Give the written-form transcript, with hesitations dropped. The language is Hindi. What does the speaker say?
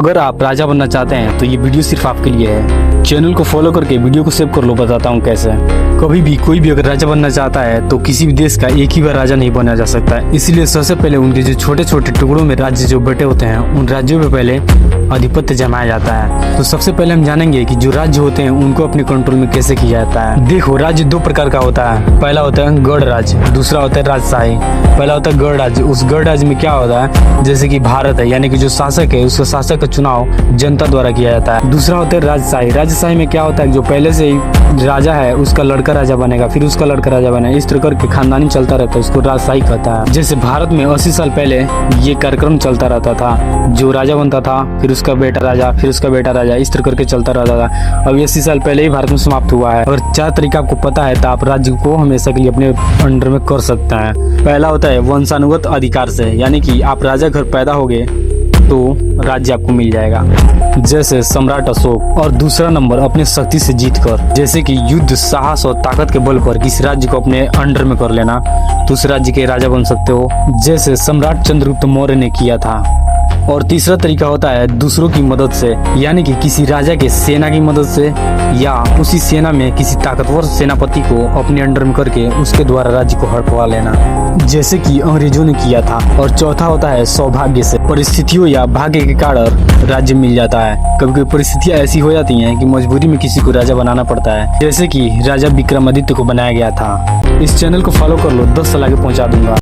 अगर आप राजा बनना चाहते हैं तो ये वीडियो सिर्फ आपके लिए है। चैनल को फॉलो करके वीडियो को सेव कर लो, बताता हूँ कैसे। कभी भी कोई भी अगर राजा बनना चाहता है तो किसी भी देश का एक ही बार राजा नहीं बना जा सकता है। इसलिए सबसे पहले उनके जो छोटे छोटे टुकड़ों में राज्य जो बटे होते हैं उन राज्यों में पहले आधिपत्य जमाया जाता है। तो सबसे पहले हम जानेंगे कि जो राज्य होते हैं उनको अपने कंट्रोल में कैसे किया जाता है। देखो, राज्य दो प्रकार का होता है। पहला होता है गढ़ राज्य, दूसरा होता है राजशाही। पहला होता है गढ़ राज्य। उस गढ़ राज्य में क्या होता है, जैसे कि भारत है, यानी कि जो शासक है उसका शासक का चुनाव जनता द्वारा किया जाता है। दूसरा होता है राजशाही। राजशाही में क्या होता है, जो पहले से ही राजा है उसका लड़का राजा बनेगा, फिर उसका लड़का राजा बनेगा, इस तरह करके खानदानी चलता रहता है, उसको राजशाही कहता है। जैसे भारत में 80 साल पहले ये कार्यक्रम चलता रहता था, जो राजा बनता था फिर उसका बेटा राजा, फिर उसका बेटा राजा, इस तरह करके चलता रहता था। अब 80 साल पहले ही भारत में समाप्त हुआ है। अगर 4 तरीका आपको पता है तो आप राज्य को हमेशा के लिए अपने अंडर में कर सकते हैं। पहला होता है वंशानुगत अधिकार से, यानी कि आप राजा घर पैदा होगे तो राज्य आपको मिल जाएगा, जैसे सम्राट अशोक। और दूसरा नंबर अपने शक्ति से जीतकर, जैसे कि युद्ध, साहस और ताकत के बल पर किसी राज्य को अपने अंडर में कर लेना तो उस राज्य के राजा बन सकते हो, जैसे सम्राट चंद्रगुप्त मौर्य ने किया था। और तीसरा तरीका होता है दूसरों की मदद से, यानी कि किसी राजा के सेना की मदद से या उसी सेना में किसी ताकतवर सेनापति को अपने अंडर में करके उसके द्वारा राज्य को हड़पवा लेना, जैसे कि अंग्रेजों ने किया था। और चौथा होता है सौभाग्य से, परिस्थितियों या भाग्य के कारण राज्य मिल जाता है। कभी कभी परिस्थितियां ऐसी हो जाती हैं कि मजबूरी में किसी को राजा बनाना पड़ता है, जैसे कि राजा विक्रमादित्य को बनाया गया था। इस चैनल को फॉलो कर लो, 10 साल आगे पहुंचा दूंगा।